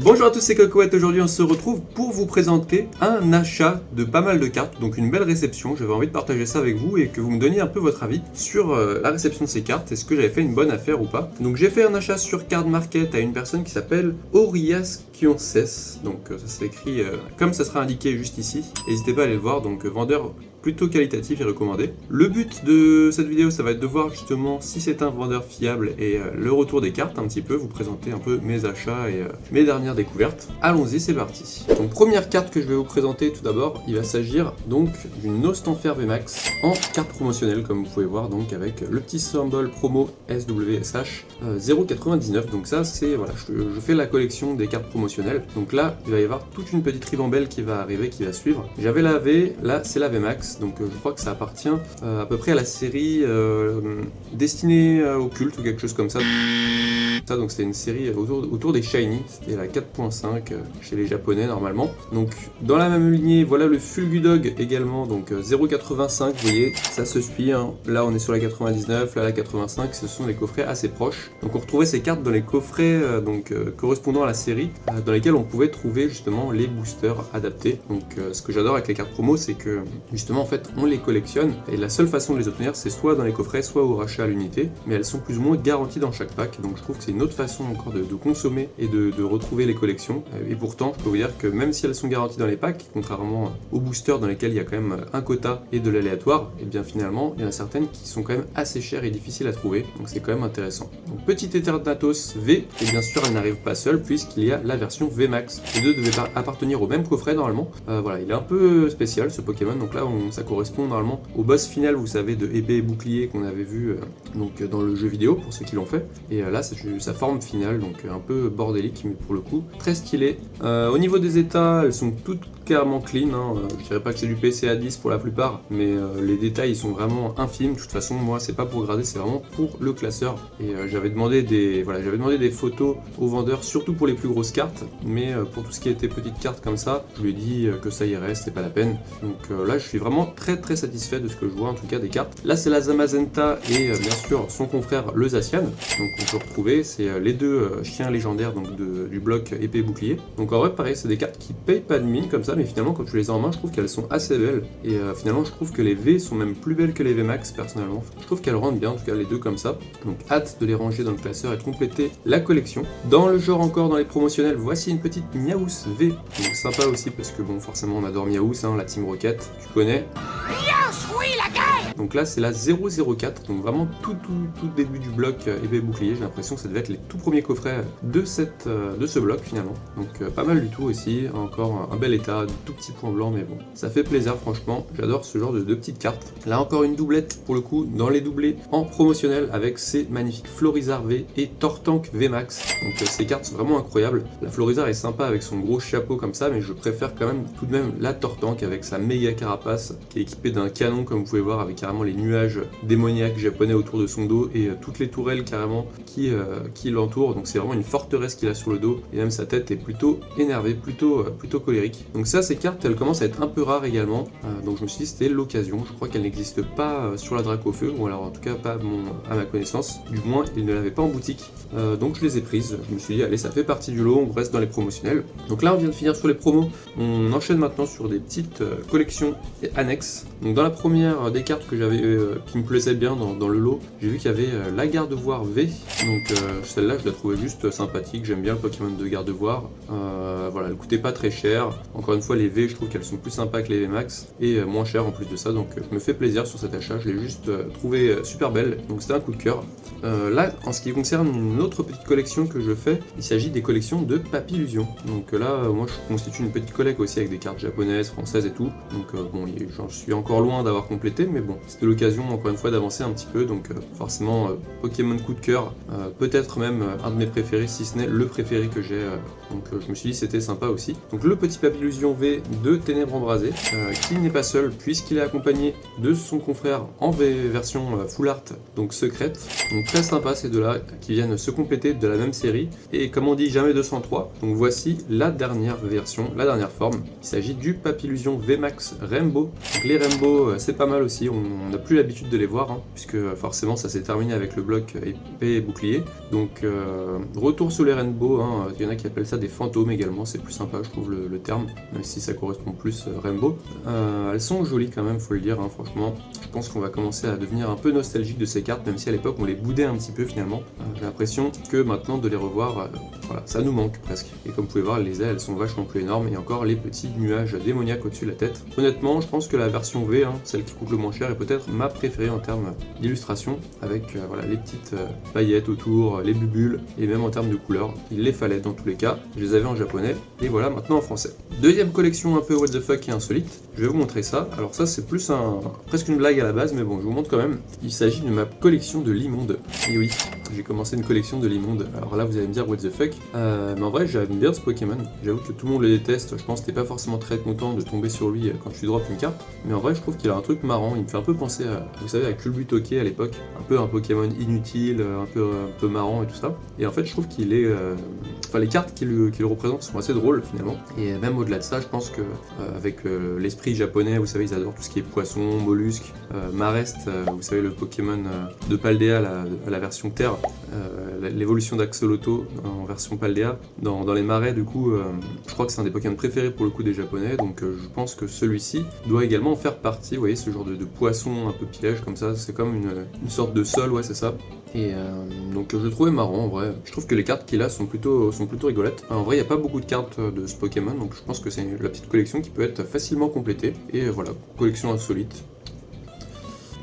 Bonjour à tous, c'est Cocoette. Aujourd'hui on se retrouve pour vous présenter un achat de pas mal de cartes, donc une belle réception. J'avais envie de partager ça avec vous et que vous me donniez un peu votre avis sur la réception de ces cartes. Est-ce que j'avais fait une bonne affaire ou pas? Donc j'ai fait un achat sur Card Market à une personne qui s'appelle Orias Kionces. Donc ça s'écrit comme ça sera indiqué juste ici. N'hésitez pas à aller le voir, donc vendeur plutôt qualitatif et recommandé. Le but de cette vidéo, ça va être de voir justement si c'est un vendeur fiable et le retour des cartes un petit peu, vous présenter un peu mes achats et mes dernières découvertes. Allons-y, c'est parti. Donc première carte que je vais vous présenter tout d'abord, il va s'agir donc d'une Nostanfer VMAX en carte promotionnelle comme vous pouvez voir, donc avec le petit symbole promo SWSH 0,99. Donc ça c'est, voilà, je fais la collection des cartes promotionnelles. Donc là, il va y avoir toute une petite ribambelle qui va arriver, qui va suivre. J'avais la V, là c'est la VMAX. Donc je crois que ça appartient à peu près à la série destinée au culte ou quelque chose comme ça. Donc c'était une série autour des Shiny, c'était la 4.5 chez les japonais normalement. Donc dans la même lignée, voilà le Fulgudog également, donc 0,85, vous voyez, ça se suit, hein. Là on est sur la 99, là la 85, ce sont des coffrets assez proches. Donc on retrouvait ces cartes dans les coffrets correspondant à la série, dans lesquels on pouvait trouver justement les boosters adaptés. Donc ce que j'adore avec les cartes promo, c'est que justement en fait on les collectionne, et la seule façon de les obtenir c'est soit dans les coffrets, soit au rachat à l'unité, mais elles sont plus ou moins garanties dans chaque pack, donc je trouve que c'est une autre façon encore de consommer et de retrouver les collections. Et pourtant, je peux vous dire que même si elles sont garanties dans les packs, contrairement aux boosters dans lesquels il y a quand même un quota et de l'aléatoire, et bien finalement, il y en a certaines qui sont quand même assez chères et difficiles à trouver, donc c'est quand même intéressant. Donc petite Eternatus V, et bien sûr elle n'arrive pas seule puisqu'il y a la version VMAX. Les deux devaient appartenir au même coffret normalement. Voilà, il est un peu spécial ce Pokémon, donc là ça correspond normalement au boss final, vous savez, de épée et bouclier qu'on avait vu donc dans le jeu vidéo pour ceux qui l'ont fait. Et là c'est sa forme finale, donc un peu bordélique, mais pour le coup très stylé. Au niveau des états, elles sont toutes carrément clean, hein. Je dirais pas que c'est du PCA 10 pour la plupart, mais les détails ils sont vraiment infimes. De toute façon, moi c'est pas pour grader, c'est vraiment pour le classeur. Et j'avais demandé des photos aux vendeurs, surtout pour les plus grosses cartes, mais pour tout ce qui était petites cartes comme ça, je lui ai dit que ça irait, c'était pas la peine. Donc là je suis vraiment très satisfait de ce que je vois en tout cas des cartes. Là c'est la Zamazenta et bien sûr son confrère le Zacian, donc on peut retrouver, c'est les deux chiens légendaires donc du bloc épée et bouclier. Donc en vrai pareil, c'est des cartes qui payent pas de mine comme ça, mais finalement quand tu les as en main, je trouve qu'elles sont assez belles. Et finalement je trouve que les V sont même plus belles que les VMAX personnellement. Je trouve qu'elles rendent bien, en tout cas les deux comme ça. Donc hâte de les ranger dans le classeur et de compléter la collection. Dans le genre encore, dans les promotionnels, voici une petite Miaous V. Donc sympa aussi parce que bon, forcément on adore Miaous, hein, la Team Rocket, tu connais. Donc là c'est la 004, donc vraiment tout début du bloc épée bouclier. J'ai l'impression que ça devait être les tout premiers coffrets de ce bloc finalement. Donc pas mal du tout aussi, encore un bel état, de tout petits points blancs, mais bon, ça fait plaisir franchement, j'adore ce genre de petites cartes. Là encore une doublette pour le coup, dans les doublés en promotionnel avec ces magnifiques Florizarre V et Tortank VMAX. Donc ces cartes sont vraiment incroyables. La Florizarre est sympa avec son gros chapeau comme ça, mais je préfère quand même tout de même la Tortank avec sa méga carapace qui est équipée d'un canon comme vous pouvez voir, avec carrément les nuages démoniaques japonais autour de son dos et toutes les tourelles carrément qui l'entourent. Donc c'est vraiment une forteresse qu'il a sur le dos, et même sa tête est plutôt énervée, plutôt colérique. Donc ça, ces cartes elles commencent à être un peu rares également, donc je me suis dit c'était l'occasion. Je crois qu'elles n'existent pas sur la Dracofeu, ou alors en tout cas pas à ma connaissance, du moins ils ne l'avaient pas en boutique. Donc je les ai prises, je me suis dit allez, ça fait partie du lot, on reste dans les promotionnels. Donc là on vient de finir sur les promos, on enchaîne maintenant sur des petites collections annexes. Donc dans la première des cartes que j'avais qui me plaisait bien dans le lot, j'ai vu qu'il y avait la Gardevoir V. Donc celle-là je la trouvais juste sympathique, j'aime bien le Pokémon de Gardevoir. Voilà, elle coûtait pas très cher. Encore une fois, les V je trouve qu'elles sont plus sympas que les VMAX et moins chères en plus de ça, donc je me fais plaisir sur cet achat, je l'ai juste trouvé super belle, donc c'était un coup de cœur. Là en ce qui concerne une autre petite collection que je fais, il s'agit des collections de Papillusion. Donc là moi je constitue une petite collecte aussi avec des cartes japonaises, françaises et tout, donc bon j'en suis encore loin d'avoir complété, mais bon c'était l'occasion encore une fois d'avancer un petit peu, donc forcément Pokémon coup de cœur, peut-être même un de mes préférés, si ce n'est le préféré que j'ai, donc je me suis dit c'était sympa aussi. Donc le petit Papillusion V de Ténèbres Embrasées, qui n'est pas seul puisqu'il est accompagné de son confrère en version full art, donc secrète. Donc Donc très sympa ces deux-là qui viennent se compléter de la même série. Et comme on dit, jamais 203. Donc voici la dernière version, la dernière forme. Il s'agit du Papillusion VMAX Rainbow. Donc les Rainbow, c'est pas mal aussi, on n'a plus l'habitude de les voir, hein, puisque forcément ça s'est terminé avec le bloc épée et bouclier. Donc retour sur les Rainbow, hein. Il y en a qui appellent ça des fantômes également, c'est plus sympa je trouve le terme, même si ça correspond plus Rainbow. Elles sont jolies quand même, faut le dire, hein, franchement. Je pense qu'on va commencer à devenir un peu nostalgique de ces cartes, même si à l'époque on les boudait un petit peu finalement. J'ai l'impression que maintenant de les revoir, voilà, ça nous manque presque. Et comme vous pouvez voir, les ailes elles sont vachement plus énormes, et encore les petits nuages démoniaques au-dessus de la tête. Honnêtement, je pense que la version V, hein, celle qui coûte le moins cher, est peut-être ma préférée en termes d'illustration, avec voilà, les petites paillettes autour, les bubules, et même en termes de couleurs. Il les fallait dans tous les cas. Je les avais en japonais, et voilà maintenant en français. Deuxième collection un peu what the fuck et insolite. Je vais vous montrer ça. Alors ça c'est plus presque une blague à la base, mais bon, je vous montre quand même. Il s'agit de ma collection de Limonde. Et oui, j'ai commencé une collection de Limonde. Alors là vous allez me dire what the fuck, mais en vrai j'aime bien ce Pokémon. J'avoue que tout le monde le déteste. Je pense que t'es pas forcément très content de tomber sur lui quand tu drop une carte. Mais en vrai je trouve qu'il a un truc marrant. Il me fait un peu penser à, vous savez, à Culbutoke à l'époque. Un peu un Pokémon inutile, un peu marrant et tout ça. Et en fait je trouve qu'il est... Enfin les cartes qui le représentent sont assez drôles finalement. Et même au-delà de ça, je pense que avec l'esprit japonais, vous savez, ils adorent tout ce qui est poisson, mollusques, Marest, vous savez le Pokémon de Paldea, la version Terre, l'évolution d'Axolotl en version Paldea, dans les marais du coup, je crois que c'est un des Pokémon préférés pour le coup des japonais, donc je pense que celui-ci doit également en faire partie, vous voyez ce genre de poisson un peu piège comme ça, c'est comme une sorte de sol, ouais c'est ça. Et donc je le trouvais marrant en vrai. Je trouve que les cartes qu'il a sont plutôt rigolettes. En vrai il n'y a pas beaucoup de cartes de ce Pokémon, donc je pense que c'est la petite collection qui peut être facilement complétée. Et voilà, collection insolite.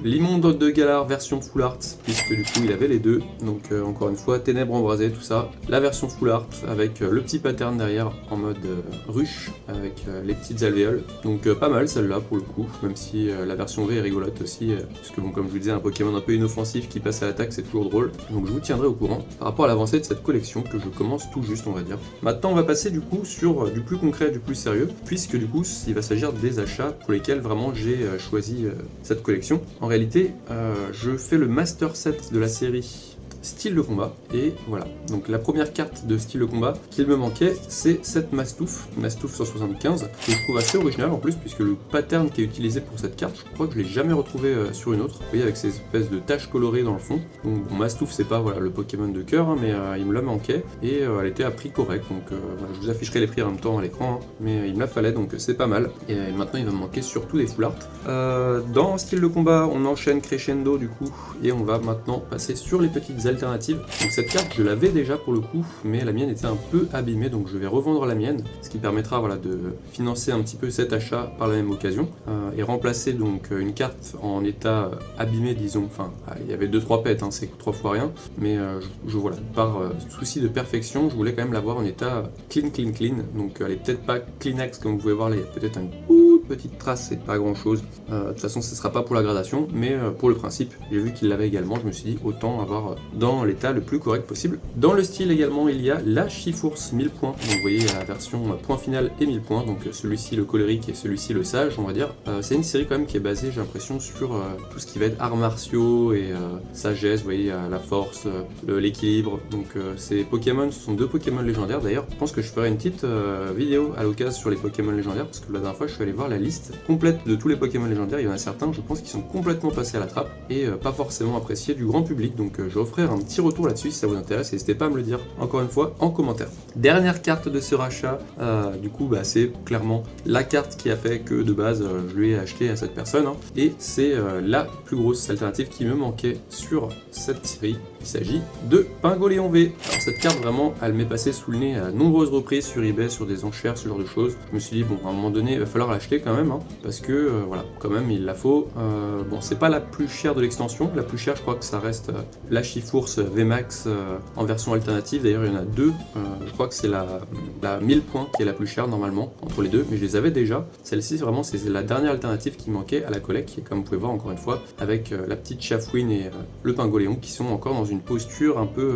Limonde de Galar version Full Art, puisque du coup il avait les deux, donc encore une fois, ténèbres embrasées, tout ça. La version Full Art avec le petit pattern derrière en mode ruche, avec les petites alvéoles. Donc pas mal celle-là pour le coup, même si la version V est rigolote aussi, puisque bon, comme je vous disais, un Pokémon un peu inoffensif qui passe à l'attaque, c'est toujours drôle. Donc je vous tiendrai au courant par rapport à l'avancée de cette collection que je commence tout juste, on va dire. Maintenant on va passer du coup sur du plus concret, du plus sérieux, puisque du coup il va s'agir des achats pour lesquels vraiment j'ai choisi cette collection. En réalité, je fais le master set de la série Style de combat, et voilà. Donc la première carte de Style de combat qu'il me manquait, c'est cette Mastouf 175, que je trouve assez original en plus, puisque le pattern qui est utilisé pour cette carte, je crois que je l'ai jamais retrouvé sur une autre. Vous voyez, avec ces espèces de taches colorées dans le fond. Donc bon, Mastouf c'est pas voilà, le Pokémon de cœur, hein, mais il me la manquait, et elle était à prix correct, donc voilà, je vous afficherai les prix en même temps à l'écran, hein, mais il me la fallait, donc c'est pas mal. Et maintenant il va me manquer surtout des full art. Dans Style de combat, on enchaîne crescendo du coup, et on va maintenant passer sur les petites alternatives. Donc cette carte je l'avais déjà pour le coup, mais la mienne était un peu abîmée, donc je vais revendre la mienne, ce qui permettra voilà, de financer un petit peu cet achat par la même occasion, et remplacer donc une carte en état abîmé disons, enfin il y avait 2-3 pets, hein, c'est 3 fois rien, mais voilà, par souci de perfection, je voulais quand même l'avoir en état clean, donc elle est peut-être pas Kleenex comme vous pouvez voir là, il y a peut-être une petite trace, c'est pas grand chose, de toute façon ce sera pas pour la gradation, mais pour le principe, j'ai vu qu'il l'avait également, je me suis dit autant avoir dans l'état le plus correct possible. Dans le style également, il y a la Chifourse 1000 points, donc vous voyez la version point final et 1000 points, donc celui-ci le colérique et celui-ci le sage, on va dire. C'est une série quand même qui est basée, j'ai l'impression, sur tout ce qui va être arts martiaux et sagesse, vous voyez, la force, l'équilibre, donc ces Pokémon, ce sont 2 Pokémon légendaires d'ailleurs. Je pense que je ferai une petite vidéo à l'occasion sur les Pokémon légendaires, parce que la dernière fois je suis allé voir la liste complète de tous les Pokémon légendaires, il y en a certains, je pense, qui sont complètement passés à la trappe et pas forcément appréciés du grand public, donc je vais offrir un petit retour là-dessus si ça vous intéresse, n'hésitez pas à me le dire encore une fois en commentaire. Dernière carte de ce rachat, du coup c'est clairement la carte qui a fait que de base je lui ai acheté à cette personne, hein, et c'est la plus grosse alternative qui me manquait sur cette série. Il s'agit de Pingoléon V. Alors cette carte vraiment elle m'est passée sous le nez à nombreuses reprises sur eBay, sur des enchères, ce genre de choses. Je me suis dit bon à un moment donné il va falloir l'acheter quand même, hein, parce que voilà quand même il la faut. Bon c'est pas la plus chère de l'extension, la plus chère je crois que ça reste la Chifourse VMAX en version alternative, d'ailleurs il y en a 2, je crois que c'est la 1000 points qui est la plus chère normalement entre les deux, mais je les avais déjà. Celle-ci vraiment c'est la dernière alternative qui manquait à la collecte, qui est comme vous pouvez voir encore une fois avec la petite Chafouine et le Pingoléon qui sont encore dans une posture un peu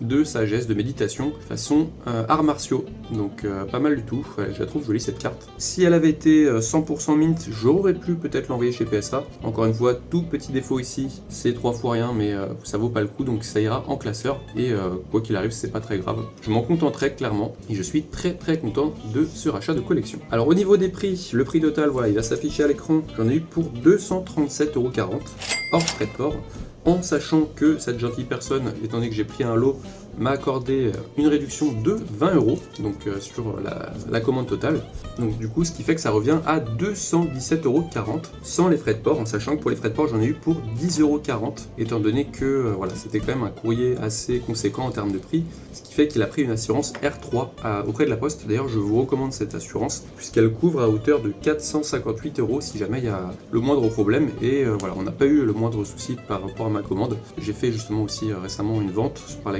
de sagesse, de méditation, façon arts martiaux. Donc pas mal du tout, ouais, je la trouve jolie cette carte. Si elle avait été 100% mint, j'aurais pu peut-être l'envoyer chez PSA. Encore une fois, tout petit défaut ici, c'est 3 fois rien, mais ça vaut pas le coup, donc ça ira en classeur. Et quoi qu'il arrive, c'est pas très grave. Je m'en contenterai clairement, et je suis très content de ce rachat de collection. Alors au niveau des prix, le prix total, voilà, il va s'afficher à l'écran. J'en ai eu pour 237,40 € hors frais de port, en sachant que cette gentille personne, étant donné que j'ai pris un lot, m'a accordé une réduction de 20 € donc sur la commande totale. Donc du coup, ce qui fait que ça revient à 217,40 € sans les frais de port, en sachant que pour les frais de port, j'en ai eu pour 10,40 €, étant donné que voilà, c'était quand même un courrier assez conséquent en termes de prix, ce qui fait qu'il a pris une assurance R3 auprès de la Poste. D'ailleurs, je vous recommande cette assurance, puisqu'elle couvre à hauteur de 458 € si jamais il y a le moindre problème. Et voilà, on n'a pas eu le moindre souci par rapport à ma commande. J'ai fait justement aussi récemment une vente pour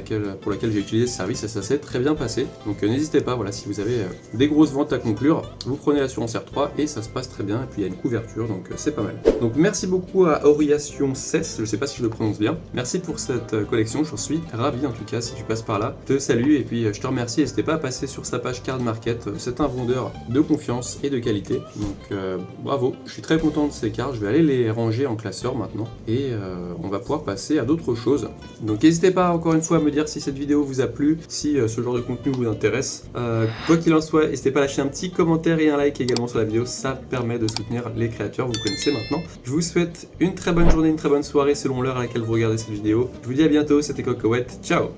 laquelle j'ai utilisé ce service et ça s'est très bien passé. Donc n'hésitez pas, voilà, si vous avez des grosses ventes à conclure, vous prenez l'assurance R3 et ça se passe très bien. Et puis il y a une couverture, donc c'est pas mal. Donc merci beaucoup à Oriation Cess, je sais pas si je le prononce bien. Merci pour cette collection, j'en suis ravi en tout cas. Si tu passes par là, te salue et puis je te remercie. N'hésitez pas à passer sur sa page Card Market, c'est un vendeur de confiance et de qualité. Donc bravo, je suis très content de ces cartes. Je vais aller les ranger en classeur maintenant et on va pouvoir passer à d'autres choses. Donc n'hésitez pas encore une fois à me dire si cette vidéo vous a plu, si ce genre de contenu vous intéresse. Quoi qu'il en soit, n'hésitez pas à lâcher un petit commentaire et un like également sur la vidéo, ça permet de soutenir les créateurs, vous connaissez maintenant. Je vous souhaite une très bonne journée, une très bonne soirée selon l'heure à laquelle vous regardez cette vidéo. Je vous dis à bientôt, c'était Cocoette, ciao!